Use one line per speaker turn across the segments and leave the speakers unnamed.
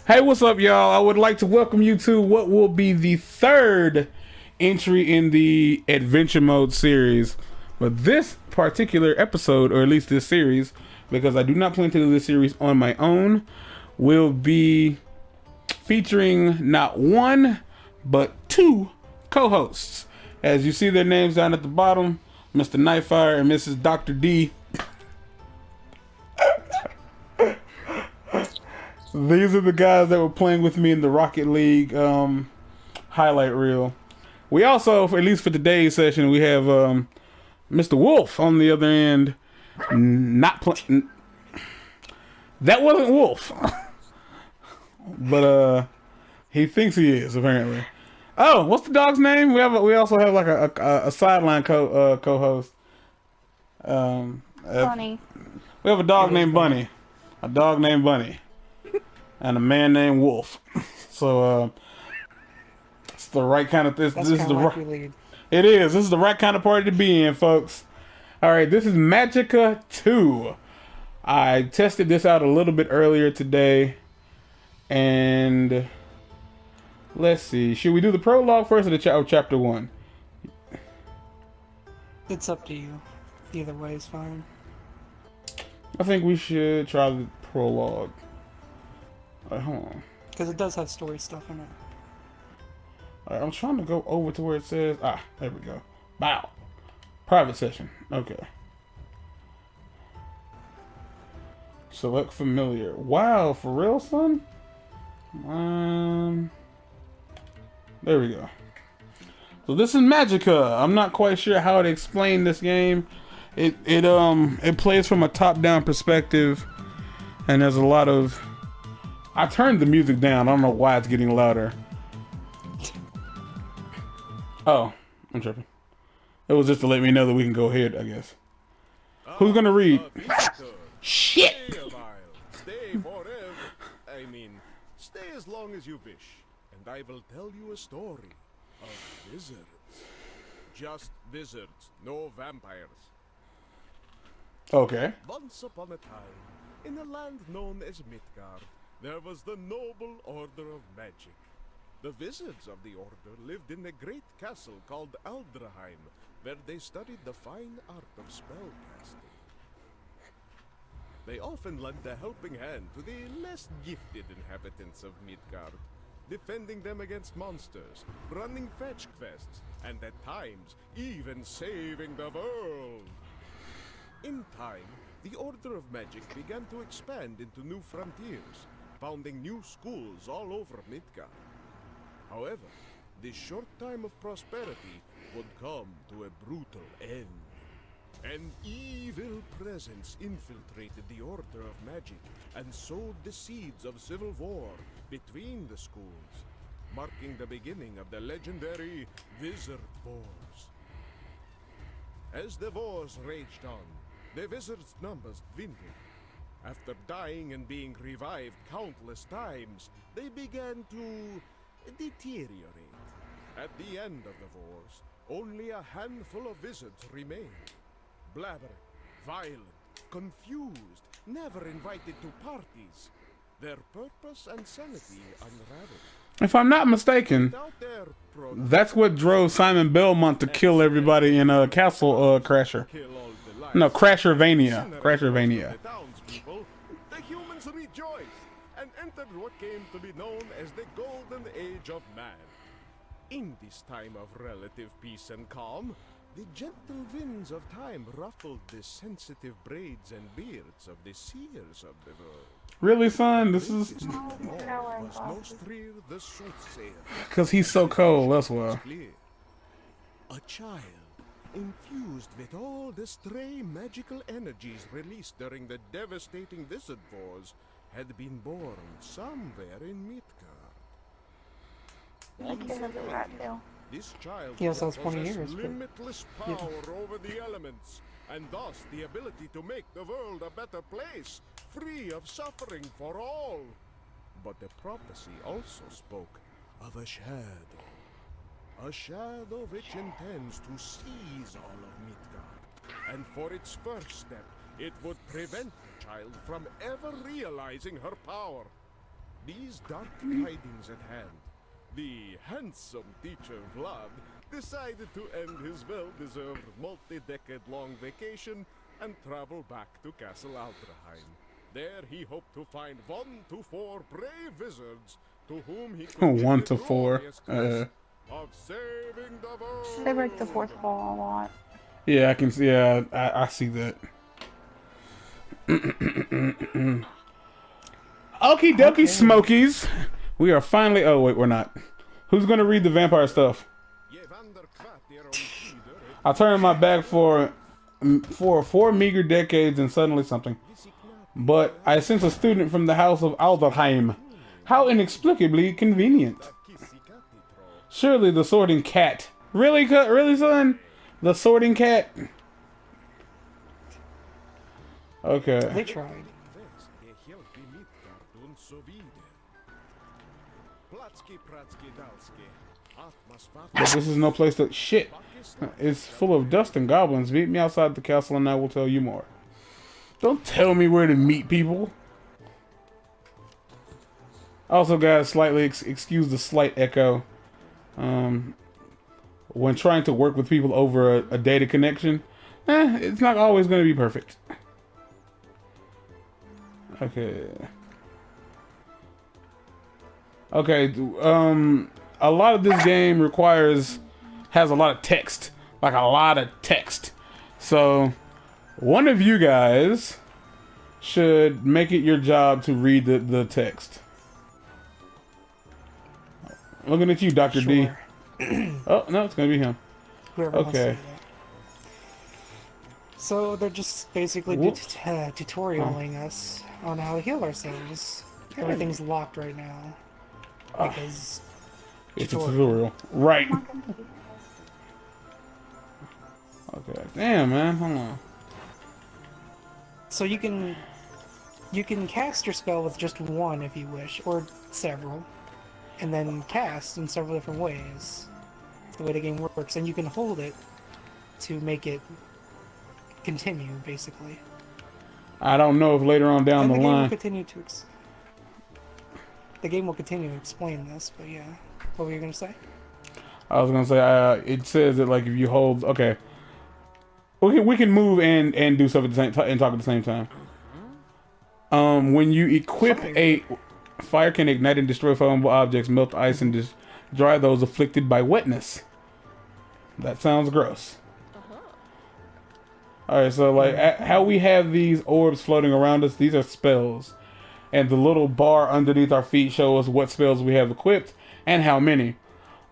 Hey, what's up, y'all? I would like to welcome you to what will be the third entry in the Adventure Mode series. But this particular episode, or at least this series, because I do not plan to do this series on my own, will be featuring not one, but two co-hosts. As you see their names down at the bottom, Mr. Nightfire and Mrs. Dr. D. These are the guys that were playing with me in the Rocket League highlight reel. We also, at least for today's session, we have Mr. Wolf on the other end. Not playing. That wasn't Wolf, but he thinks he is apparently. Oh, what's the dog's name? We also have like a sideline co-host.
Bunny.
We have a dog named Bunny, a dog named Bunny, and a man named Wolf. So it's the right kind of this.
That's
This is the
like
right. It is. This is the right kind of party to be in, folks. All right, this is Magicka 2. I tested this out a little bit earlier today, and let's see. Should we do the prologue first or the chapter 1?
It's up to you. Either way is fine.
I think we should try the prologue. Hold on.
Because it does have story stuff in it.
All right, I'm trying to go over to where it says, there we go. Bow. Private session. Okay. Select familiar. Wow, for real, son? There we go. So this is Magicka. I'm not quite sure how to explain this game. It plays from a top-down perspective, and there's a lot of. I turned the music down. I don't know why it's getting louder. Oh, I'm tripping. It was just to let me know that we can go ahead, I guess. Who's gonna read? Shit!
Stay forever. I mean, stay as long as you wish, and I will tell you a story of wizards. Just wizards, no vampires.
Okay.
Once upon a time, in a land known as Midgard, there was the noble order of magic. The wizards of the order lived in a great castle called Aldraheim, where they studied the fine art of spellcasting. They often lent a helping hand to the less gifted inhabitants of Midgard, defending them against monsters, running fetch quests, and at times even saving the world. In time, the Order of Magic began to expand into new frontiers, founding new schools all over Midgard. However, this short time of prosperity would come to a brutal end. An evil presence infiltrated the Order of Magic and sowed the seeds of civil war between the schools, marking the beginning of the legendary Wizard Wars. As the wars raged on, the wizards' numbers dwindled. After dying and being revived countless times, they began to deteriorate. At the end of the wars, only a handful of wizards remained. Blabbering, violent, confused, never invited to parties. Their purpose and sanity unraveled.
If I'm not mistaken, that's what drove Simon Belmont to kill everybody in Castle Crasher. No, Crashervania. Crashervania.
The humans rejoiced and entered what came to be known as the Golden Age of Man. In this time of relative peace and calm, the gentle winds of time ruffled the sensitive braids and beards of the seers of the world.
Really, son? This is
Was Nostrir the soothsayer.
because he's so cold. That's why.
A child infused with all the stray magical energies released during the devastating wizard wars had been born somewhere in Midgard. This child
Yes, that's 20
possessed
years, but-
limitless power over the elements, and thus the ability to make the world a better place, free of suffering for all. But the prophecy also spoke of a shadow which intends to seize all of Midgard, and for its first step, it would prevent the child from ever realizing her power. these dark tidings at hand, the handsome teacher Vlad decided to end his well-deserved multi-decade-long vacation and travel back to Castle Aldraheim. There he hoped to find 1 to 4 brave wizards to whom he could give
1
the
to 4.
glorious quest of saving the world.
They break the fourth wall a lot.
Yeah, I can see. Yeah, I see that. Okie dokie, Smokies. We are finally. Oh wait, we're not. Who's gonna read the vampire stuff? I turned my back for 4 meager decades and suddenly something. But I sense a student from the house of Alderheim. How inexplicably convenient. Surely the sorting cat. Really, really, son? The sorting cat? Okay.
They tried.
But this is no place to... Shit. It's full of dust and goblins. Meet me outside the castle and I will tell you more. Don't tell me where to meet people. Also, guys, slightly excuse the slight echo. When trying to work with people over a data connection, it's not always going to be perfect. Okay. Okay, a lot of this game has a lot of text. Like a lot of text. So, one of you guys should make it your job to read the text. Looking at you, Dr. D. Oh, no, it's going to be him.
Whoever wants to
Okay.
do that. So they're just basically tutorialing us on how to heal ourselves. Everything's locked right now. Because
It's a tutorial. Right. Okay. Damn, man. Hold on.
So you can cast your spell with just one if you wish, or several, and then cast in several different ways. That's the way the game works, and you can hold it to make it continue, basically.
I don't know if later on down
And
the
the game will
line.
continue to the game will continue to explain this, but yeah. What were you gonna say?
I was gonna say it says that like if you hold okay, we can move and do stuff at the same time and talk at the same time. When you equip a fire can ignite and destroy flammable objects, melt ice and dry those afflicted by wetness. That sounds gross. All right, so like how we have these orbs floating around us, these are spells, and the little bar underneath our feet shows us what spells we have equipped and how many.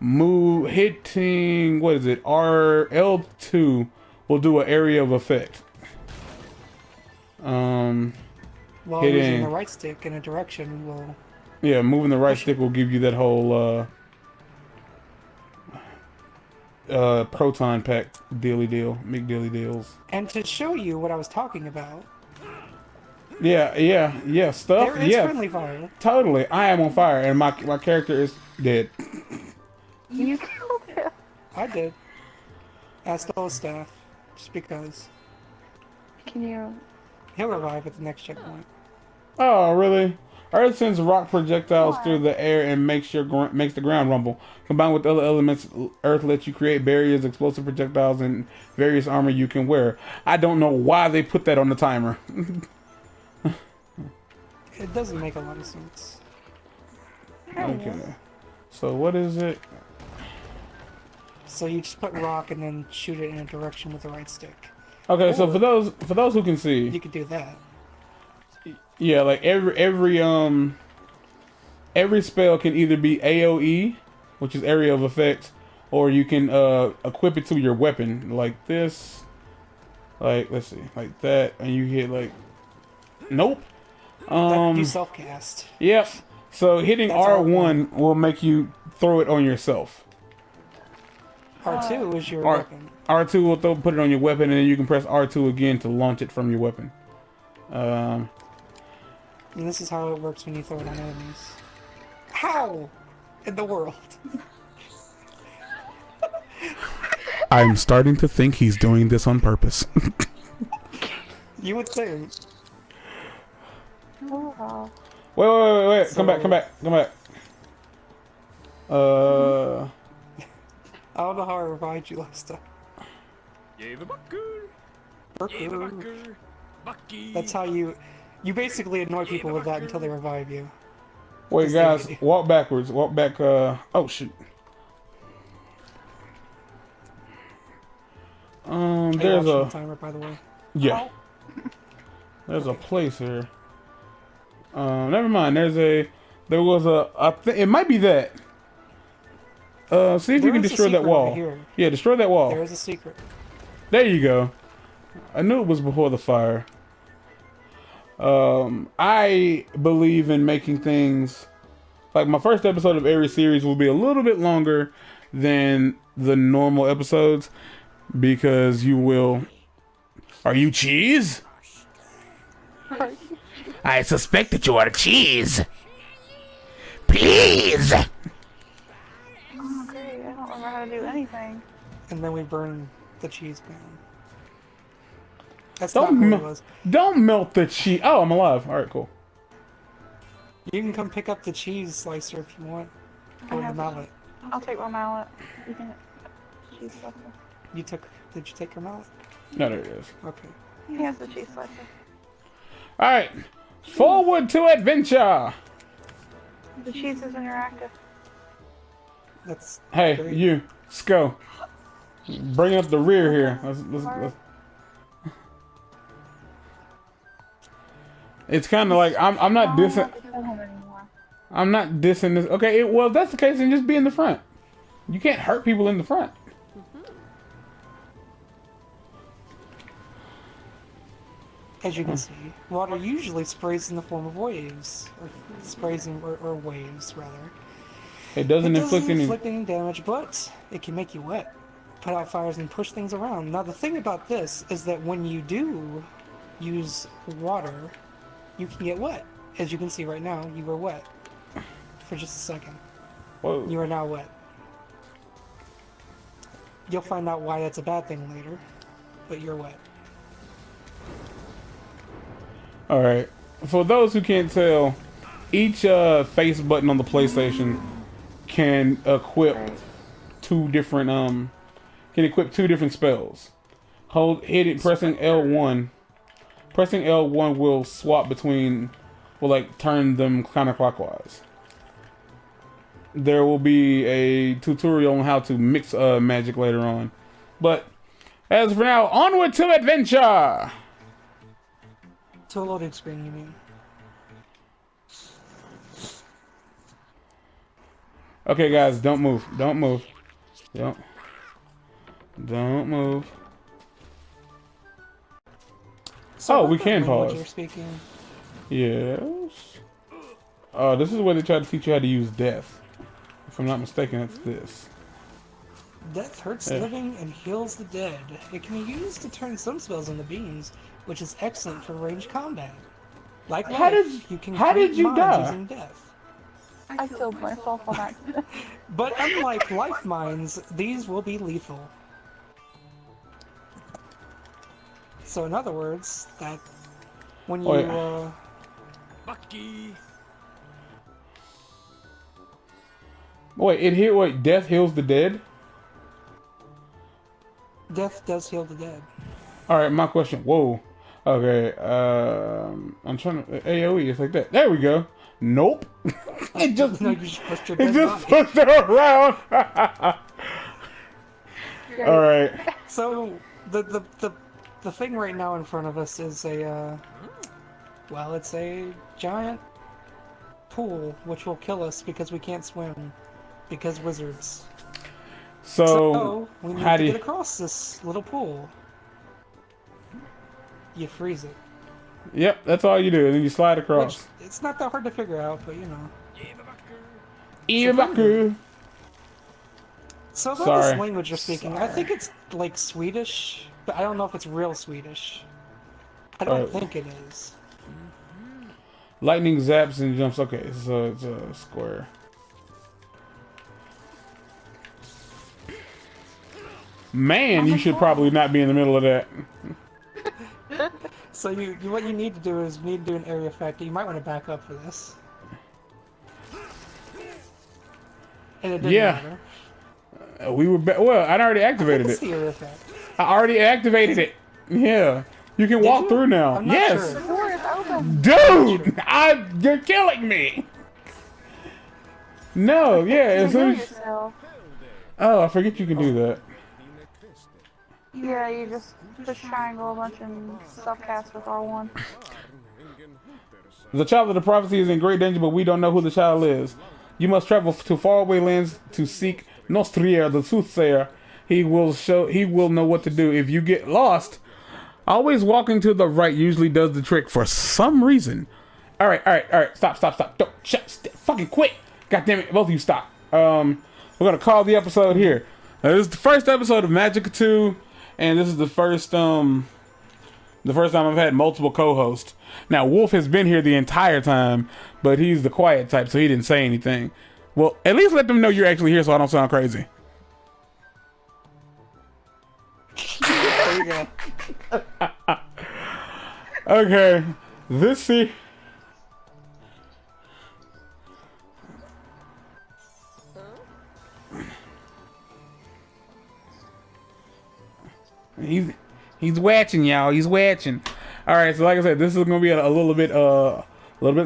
Hitting what is it? L2 will do an area of effect.
While using the right stick in a direction will.
Yeah, moving the right stick will give you that whole proton pack dealy deal, McDealy deals.
And to show you what I was talking about,
Yeah, stuff.
there is
Yeah,
friendly fire.
totally. I am on fire, and my character is dead.
You killed him.
I did. I stole his staff, just because.
Can you?
He'll revive at the next checkpoint.
Oh, really? Earth sends rock projectiles through the air and makes the ground rumble. Combined with other elements, Earth lets you create barriers, explosive projectiles, and various armor you can wear. I don't know why they put that on the timer.
It doesn't make a lot of sense.
Okay. So what is it?
So you just put rock and then shoot it in a direction with the right stick.
Okay, so for those who can see,
You could do that.
yeah, like every spell can either be AoE, which is area of effect, or you can equip it to your weapon, like this. Like let's see, like that, and you hit like, nope.
You self-cast.
Yep. So hitting
That's
R1 will make you throw it on yourself.
R2 is your weapon.
R2 will put it on your weapon, and then you can press R2 again to launch it from your weapon.
And this is how it works when you throw it on enemies. How in the world?
I'm starting to think he's doing this on purpose.
You would think.
Oh wow.
Wait.
So-
Come back.
I don't know how I revived you last time. That's how you basically annoy people with that until they revive you.
Wait,
Just
guys,
take it.
walk backwards. Walk back. Oh shoot.
Are you
There's
watching
a
the timer, by the way?
yeah. There's a place here. Never mind. There was it might be that. See if you
There
can
is a
destroy that
secret
wall.
over here.
Yeah, destroy that wall.
There is a secret.
There you go. I knew it was before the fire. I believe in making things like my first episode of every series will be a little bit longer than the normal episodes because you will. Are you cheese? I suspect that you are cheese. Please.
Oh, great. I don't remember how to do anything.
And then we burn the cheese pan. That's
Don't
not what it was.
don't melt the cheese. Oh, I'm alive. All right, cool.
You can come pick up the cheese slicer if you want. Or the mallet.
I'll take my mallet. You can. Cheese slicer.
Did you take your mallet?
No, there it is.
Okay.
He has the cheese slicer.
All right, forward to adventure.
The cheese is interactive.
That's
Hey,
great.
you, let's go. Bring up the rear here. Let's. It's kind of like I'm not
I don't
dissing.
want to kill him anymore.
I'm not dissing this. Okay, well if that's the case, then just be in the front. You can't hurt people in the front.
As you can see, water usually sprays in the form of waves, or sprays in, or waves rather.
It doesn't
It
inflict
doesn't
any.
inflict any damage, but it can make you wet, put out fires, and push things around. Now the thing about this is that when you do use water, you can get wet. As you can see right now, you were wet for just a second.
Whoa.
You are now wet. You'll find out why that's a bad thing later, but you're wet.
All right. For those who can't tell, each face button on the PlayStation can equip
Right.
two different spells. Hit it pressing L1. Pressing L1 will swap between, will like turn them counterclockwise. There will be a tutorial on how to mix magic later on. But as for now, onward to adventure!
To a loading screen, you mean?
Okay, guys, don't move. Don't move. Don't move.
So
Oh,
what
we
the
can
language
pause.
You're speaking.
Yes. This is where they try to teach you how to use death. If I'm not mistaken, it's this.
Death hurts
Yeah.
living and heals the dead. It can be used to turn some spells into beams, which is excellent for ranged combat. Like
How
life,
did-
you can
how
create
did you
mines
die?
using death.
I killed myself on accident.
But unlike life mines, these will be lethal. So in other words, that when you
Oh, yeah.
Bucky!
Wait, death heals the dead?
death does heal the dead.
Alright, my question. Whoa. Okay, I'm trying to AoE, it's like that. There we go. Nope. it just
No, you just pushed your
it
dead
just
body.
pushed her around. Alright.
So the thing right now in front of us is a well, it's a giant pool which will kill us because we can't swim because wizards. So we need
how
to
do
get
you
across this little pool. You freeze it.
Yep, that's all you do, and then you slide across.
Which, it's not that hard to figure out, but you know.
Ivaku.
So about
Sorry.
this language you're speaking, I think it's like Swedish, but I don't know if it's real Swedish. I don't think it is.
Lightning zaps and jumps. Okay, it's a square. Man, you should probably not be in the middle of that.
So what you need to do is you need to do an area effect. You might want to back up for this. And it didn't
Yeah.
matter.
We were well. I already activated it.
See with that.
I already activated it. Yeah, you can walk
you?
through now.
I'm not
Yes,
sure.
The door is open.
dude. You're killing me. No, yeah. As soon as,
Yourself.
oh, I forget you can do that.
Yeah, you just push triangle a bunch and subcast with R1.
The child of the prophecy is in great danger, but we don't know who the child is. You must travel to faraway lands to seek Nostrier, the soothsayer. He will know what to do. If you get lost, always walking to the right usually does the trick for some reason. All right. Stop. Don't fucking quit. God damn it, both of you stop. We're gonna call the episode here. This is the first episode of Magicka 2, and this is the first time I've had multiple co-hosts. Now, Wolf has been here the entire time, but he's the quiet type, so he didn't say anything. Well, at least let them know you're actually here so I don't sound crazy.
There you go.
Okay, this here... He's watching, y'all. He's watching. All right, so like I said, this is gonna be a little bit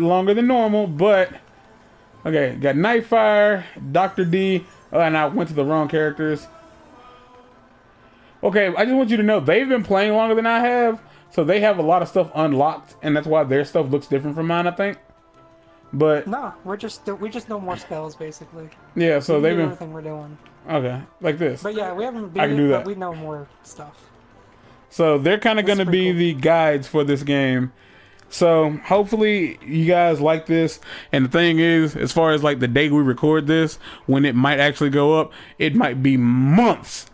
longer than normal, but okay. Got NightFire, Dr. D. Oh, and I went to the wrong characters. Okay, I just want you to know they've been playing longer than I have, so they have a lot of stuff unlocked, and that's why their stuff looks different from mine, I think. But
No, we just know more spells basically.
yeah, so they've been
everything we're doing.
okay, like this.
But yeah, we haven't beat
I can do
it,
that.
but we know more stuff.
So they're kind of going to
pretty
be
cool.
the guides for this game. So hopefully you guys like this. And the thing is, as far as like the day we record this, when it might actually go up, it might be months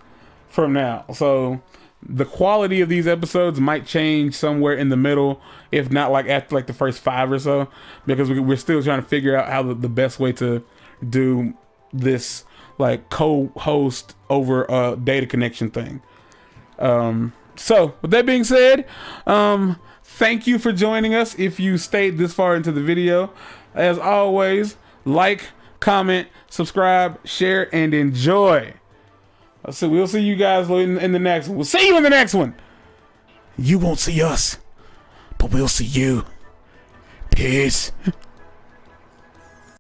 from now. So the quality of these episodes might change somewhere in the middle, if not like after like the first 5 or so, because we're still trying to figure out how the best way to do this like co-host over a data connection thing. So, with that being said, thank you for joining us if you stayed this far into the video. As always, like, comment, subscribe, share, and enjoy. So we'll see you guys in the next one. We'll see you in the next one. You won't see us, but we'll see you. Peace.